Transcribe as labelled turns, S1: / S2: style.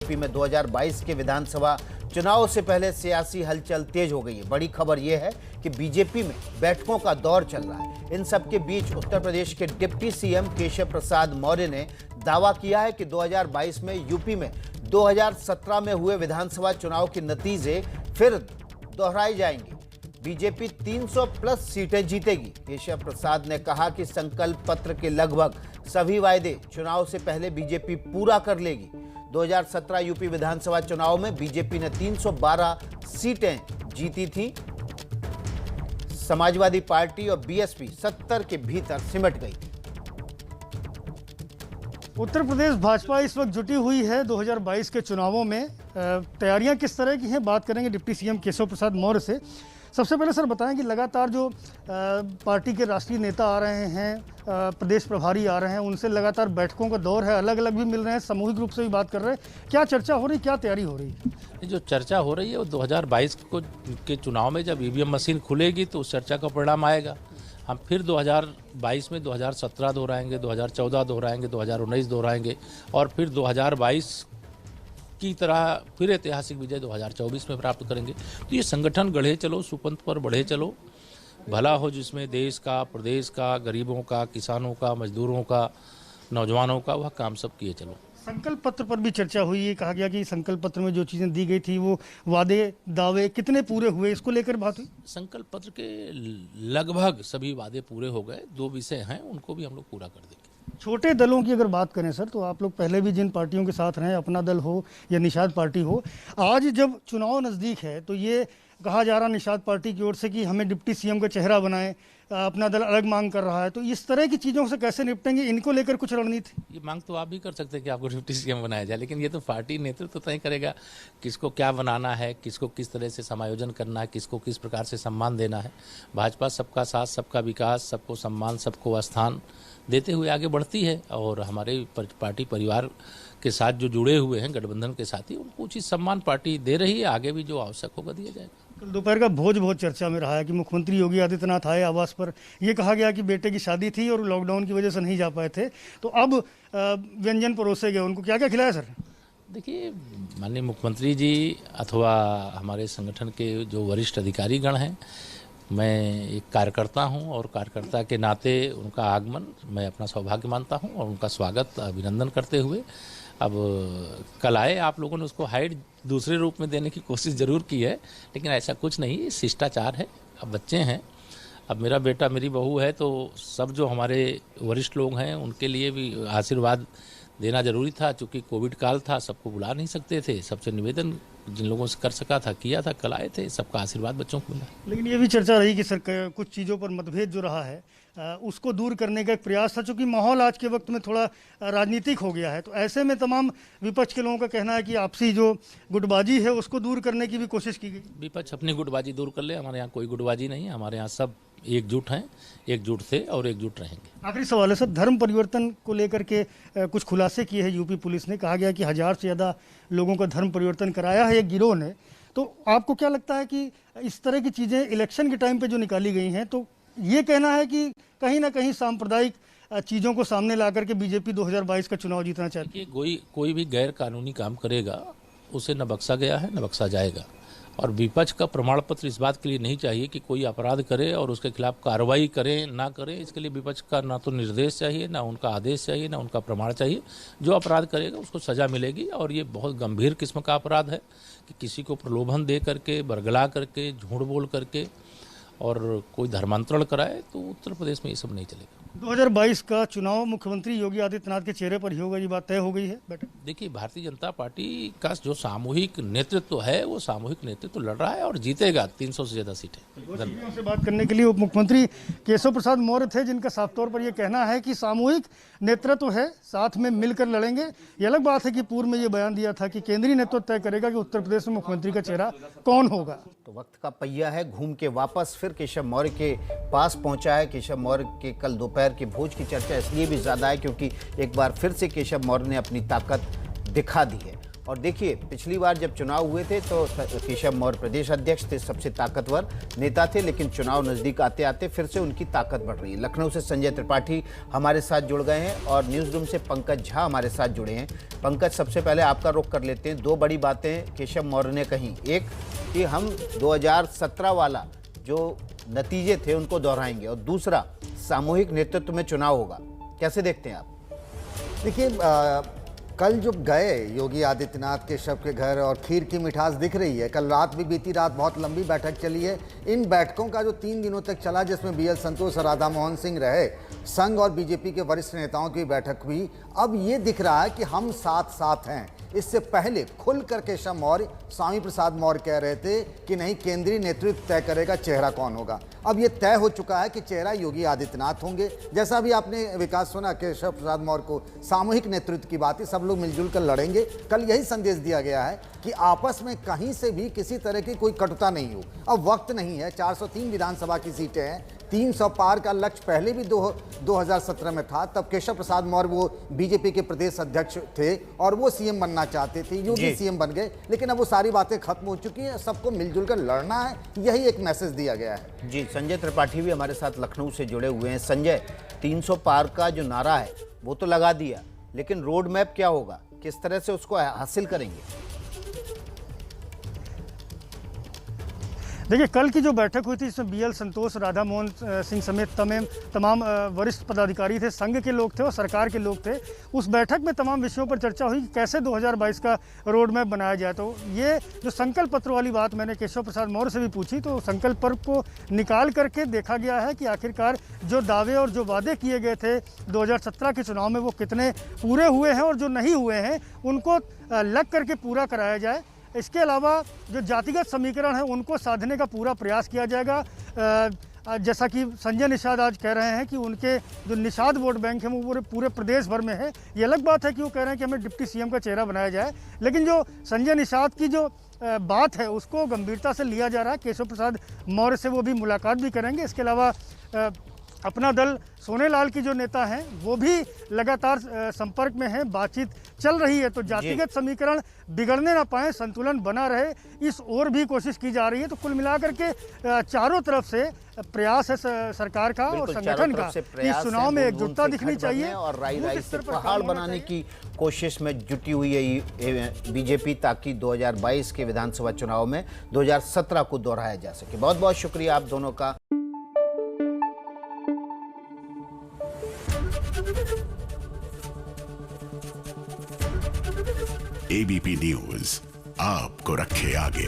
S1: UP में 2022 के विधानसभा चुनाव से पहले सियासी हलचल तेज हो गई है। बड़ी खबर यह है कि बीजेपी में बैठकों का दौर चल रहा है। इन सबके बीच उत्तर प्रदेश के डिप्टी सीएम केशव प्रसाद मौर्य ने दावा किया है कि 2022 में यूपी में 2017 में हुए विधानसभा चुनाव के नतीजे फिर दोहराए जाएंगे। बीजेपी 300 प्लस सीटें जीतेगी। केशव प्रसाद ने कहा कि संकल्प पत्र के लगभग सभी वायदे चुनाव से पहले बीजेपी पूरा कर लेगी। 2017 यूपी विधानसभा चुनाव में बीजेपी ने 312 सीटें जीती थीं। समाजवादी पार्टी और बीएसपी 70 के भीतर सिमट गई।
S2: उत्तर प्रदेश भाजपा इस वक्त जुटी हुई है 2022 के चुनावों में। तैयारियां किस तरह की हैं, बात करेंगे डिप्टी सीएम केशव प्रसाद मौर्य से। सबसे पहले सर बताएं कि लगातार जो पार्टी के राष्ट्रीय नेता आ रहे हैं, प्रदेश प्रभारी आ रहे हैं, उनसे लगातार बैठकों का दौर है, अलग अलग भी मिल रहे हैं, सामूहिक रूप से भी बात कर रहे हैं। क्या चर्चा हो रही, क्या तैयारी हो रही है?
S3: जो चर्चा हो रही है वो 2022 के चुनाव में जब ईवीएम मशीन खुलेगी तो उस चर्चा का परिणाम आएगा। हम फिर 2022 में 2017 दोहराएंगे, 2014 दोहराएंगे, 2019 दोहराएंगे और फिर 2022 की तरह फिर ऐतिहासिक विजय 2024 में प्राप्त करेंगे। तो ये संगठन गढ़े चलो, सुपंथ पर बढ़े चलो, भला हो जिसमें देश का, प्रदेश का, गरीबों का, किसानों का, मजदूरों का, नौजवानों का, वह काम सब किए चलो।
S2: संकल्प पत्र पर भी चर्चा हुई है। कहा गया कि संकल्प पत्र में जो चीज़ें दी गई थी वो वादे दावे कितने पूरे हुए, इसको लेकर बात हुई।
S3: संकल्प पत्र के लगभग सभी वादे पूरे हो गए। 2 विषय हैं, उनको भी हम लोग पूरा कर देंगे।
S2: छोटे दलों की अगर बात करें सर, तो आप लोग पहले भी जिन पार्टियों के साथ रहे, अपना दल हो या निषाद पार्टी हो, आज जब चुनाव नज़दीक है तो ये कहा जा रहा निषाद पार्टी की ओर से कि हमें डिप्टी सीएम का चेहरा बनाएं, अपना दल अलग मांग कर रहा है। तो इस तरह की चीज़ों से कैसे निपटेंगे, इनको लेकर कुछ रणनीति?
S3: ये मांग तो आप भी कर सकते हैं कि आपको डिप्टी सीएम बनाया जाए, लेकिन ये तो पार्टी नेतृत्व तय करेगा किसको क्या बनाना है, किसको किस तरह से समायोजन करना है, किसको किस प्रकार से सम्मान देना है। भाजपा सबका साथ, सबका विकास, सबको सम्मान, सबको स्थान देते हुए आगे बढ़ती है और हमारे पार्टी परिवार के साथ जो जुड़े हुए हैं, गठबंधन के साथी, उनको उचित सम्मान पार्टी दे रही है। आगे भी जो आवश्यक होगा दिया जाएगा।
S2: कल दोपहर का भोज बहुत चर्चा में रहा है कि मुख्यमंत्री योगी आदित्यनाथ आए आवास पर। यह कहा गया कि बेटे की शादी थी और लॉकडाउन की वजह से नहीं जा पाए थे, तो अब व्यंजन परोसे गए। उनको क्या क्या खिलाया सर?
S3: देखिए, माननीय मुख्यमंत्री जी अथवा हमारे संगठन के जो वरिष्ठ अधिकारी गण हैं, मैं एक कार्यकर्ता हूं और कार्यकर्ता के नाते उनका आगमन मैं अपना सौभाग्य मानता हूं और उनका स्वागत, अभिनंदन करते हुए अब कल आए। आप लोगों ने उसको हाइड दूसरे रूप में देने की कोशिश ज़रूर की है, लेकिन ऐसा कुछ नहीं, शिष्टाचार है। अब बच्चे हैं, अब मेरा बेटा मेरी बहू है, तो सब जो हमारे वरिष्ठ लोग हैं उनके लिए भी आशीर्वाद देना जरूरी था। चूँकि कोविड काल था, सबको बुला नहीं सकते थे, सबसे निवेदन जिन लोगों से कर सका था किया था, कल आए थे, सबका आशीर्वाद बच्चों को मिला।
S2: लेकिन ये भी चर्चा रही कि सर कुछ चीज़ों पर मतभेद जो रहा है उसको दूर करने का एक प्रयास था, चूँकि माहौल आज के वक्त में थोड़ा राजनीतिक हो गया है। तो ऐसे में तमाम विपक्ष के लोगों का कहना है कि आपसी जो गुटबाजी है उसको दूर करने की भी कोशिश की गई।
S3: विपक्ष अपनी गुटबाजी दूर कर ले, हमारे यहाँ कोई गुटबाजी नहीं है। हमारे यहाँ सब एकजुट हैं, एकजुट थे और एकजुट रहेंगे।
S2: आखिरी सवाल है सर, धर्म परिवर्तन को लेकर के कुछ खुलासे किए हैं यूपी पुलिस ने। कहा गया कि 1000 से ज़्यादा लोगों का धर्म परिवर्तन कराया है एक गिरोह ने। तो आपको क्या लगता है कि इस तरह की चीज़ें इलेक्शन के टाइम पे जो निकाली गई हैं, तो ये कहना है कि कहीं ना कहीं सांप्रदायिक चीज़ों को सामने ला करके बीजेपी 2022 का चुनाव जीतना चाहती है?
S3: कोई भी गैर कानूनी काम करेगा उसे न बख्शा गया है न बख्शा जाएगा। और विपक्ष का प्रमाण पत्र इस बात के लिए नहीं चाहिए कि कोई अपराध करे और उसके खिलाफ कार्रवाई करें ना करें। इसके लिए विपक्ष का ना तो निर्देश चाहिए, ना उनका आदेश चाहिए, ना उनका प्रमाण चाहिए। जो अपराध करेगा उसको सजा मिलेगी। और ये बहुत गंभीर किस्म का अपराध है कि किसी को प्रलोभन दे करके, बरगला करके, झूठ बोल करके और कोई धर्मांतरण कराए, तो उत्तर प्रदेश में ये सब नहीं चलेगा।
S2: 2022 का चुनाव मुख्यमंत्री योगी आदित्यनाथ के चेहरे पर ही होगा, ये बात तय हो गई है बेटा?
S3: देखिए, भारतीय जनता पार्टी का जो सामूहिक नेतृत्व है वो सामूहिक नेतृत्व लड़ रहा है और जीतेगा 300 से ज़्यादा सीटें।
S2: से बात करने के लिए उप मुख्यमंत्री केशव प्रसाद मौर्य थे, जिनका साफ तौर पर यह कहना है कि सामूहिक नेतृत्व है, साथ में मिलकर लड़ेंगे। ये अलग बात है कि पूर्व में ये बयान दिया था कि केंद्रीय नेतृत्व तय करेगा कि उत्तर प्रदेश में मुख्यमंत्री का चेहरा कौन होगा।
S1: तो वक्त का पहिया है, घूम के वापस फिर केशव मौर्य के पास पहुंचा है। केशव मौर्य के कल दोपहर के भोज की चर्चा इसलिए भी ज्यादा है क्योंकि एक बार फिर से केशव मौर्य ने अपनी ताकत दिखा दी है और देखिए, पिछली बार जब चुनाव हुए थे तो केशव मौर्य प्रदेश अध्यक्ष थे, सबसे ताकतवर नेता थे, लेकिन चुनाव नज़दीक आते आते फिर से उनकी ताकत बढ़ रही है। लखनऊ से संजय त्रिपाठी हमारे साथ जुड़ गए हैं और न्यूज़ रूम से पंकज झा हमारे साथ जुड़े हैं। पंकज, सबसे पहले आपका रुख कर लेते हैं। दो बड़ी बातें केशव मौर्य ने कही, एक कि हम 2017 वाला जो नतीजे थे उनको दोहराएंगे, और दूसरा सामूहिक नेतृत्व में चुनाव होगा। कैसे देखते हैं आप?
S4: देखिए, कल जो गए योगी आदित्यनाथ केशव के घर और खीर की मिठास दिख रही है। कल रात भी, बीती रात बहुत लंबी बैठक चली है। इन बैठकों का जो 3 दिनों तक चला, जिसमें BL संतोष और राधा मोहन सिंह रहे, संघ और बीजेपी के वरिष्ठ नेताओं की बैठक हुई। अब ये दिख रहा है कि हम साथ साथ हैं। इससे पहले खुलकर केशव मौर्य, स्वामी प्रसाद मौर्य कह रहे थे कि नहीं, केंद्रीय नेतृत्व तय करेगा चेहरा कौन होगा। अब ये तय हो चुका है कि चेहरा योगी आदित्यनाथ होंगे। जैसा भी आपने विकास सुना, केशव प्रसाद मौर्य को सामूहिक नेतृत्व की बात है, सब लोग मिलजुल कर लड़ेंगे। कल यही संदेश दिया गया है कि आपस में कहीं से भी किसी तरह की कोई कटुता नहीं हो। अब वक्त नहीं है, 403 विधानसभा की सीटें हैं, 300 पार का लक्ष्य पहले भी 2017 में था। तब केशव प्रसाद मौर्य वो बीजेपी के प्रदेश अध्यक्ष थे और वो सीएम बनना चाहते थे, योगी सीएम बन गए। लेकिन अब वो सारी बातें खत्म हो चुकी हैं, सबको मिलजुल कर लड़ना है, यही एक मैसेज दिया गया है।
S1: जी, संजय त्रिपाठी भी हमारे साथ लखनऊ से जुड़े हुए हैं। संजय, 300 पार का जो नारा है वो तो लगा दिया, लेकिन रोड मैप क्या होगा, किस तरह से उसको हासिल करेंगे?
S2: देखिए, कल की जो बैठक हुई थी, इसमें BL संतोष, राधा मोहन सिंह समेत तमाम वरिष्ठ पदाधिकारी थे, संघ के लोग थे और सरकार के लोग थे। उस बैठक में तमाम विषयों पर चर्चा हुई कि कैसे 2022 का रोड मैप बनाया जाए। तो ये जो संकल्प पत्र वाली बात मैंने केशव प्रसाद मौर्य से भी पूछी, तो संकल्प पत्र को निकाल करके देखा गया है कि आखिरकार जो दावे और जो वादे किए गए थे 2017 के चुनाव में, वो कितने पूरे हुए हैं और जो नहीं हुए हैं उनको लग करके पूरा कराया जाए। इसके अलावा जो जातिगत समीकरण है उनको साधने का पूरा प्रयास किया जाएगा। जैसा कि संजय निषाद आज कह रहे हैं कि उनके जो निषाद वोट बैंक है वो पूरे प्रदेश भर में है। ये अलग बात है कि वो कह रहे हैं कि हमें डिप्टी CM का चेहरा बनाया जाए, लेकिन जो संजय निषाद की जो बात है उसको गंभीरता से लिया जा रहा है। केशव प्रसाद मौर्य से वो भी मुलाकात भी करेंगे। इसके अलावा अपना दल सोनेलाल की जो नेता हैं वो भी लगातार संपर्क में हैं, बातचीत चल रही है। तो जातिगत समीकरण बिगड़ने ना पाए, संतुलन बना रहे, इस ओर भी कोशिश की जा रही है। तो कुल मिलाकर के चारों तरफ से प्रयास है सरकार का और संगठन का कि इस चुनाव में एकजुटता दिखनी चाहिए
S1: और राई से पहाड़ बनाने की कोशिश में जुटी हुई है बीजेपी, ताकि 2022 के विधानसभा चुनाव में 2017 को दोहराया जा सके। बहुत बहुत शुक्रिया आप दोनों का।
S5: ABP न्यूज आपको रखे आगे।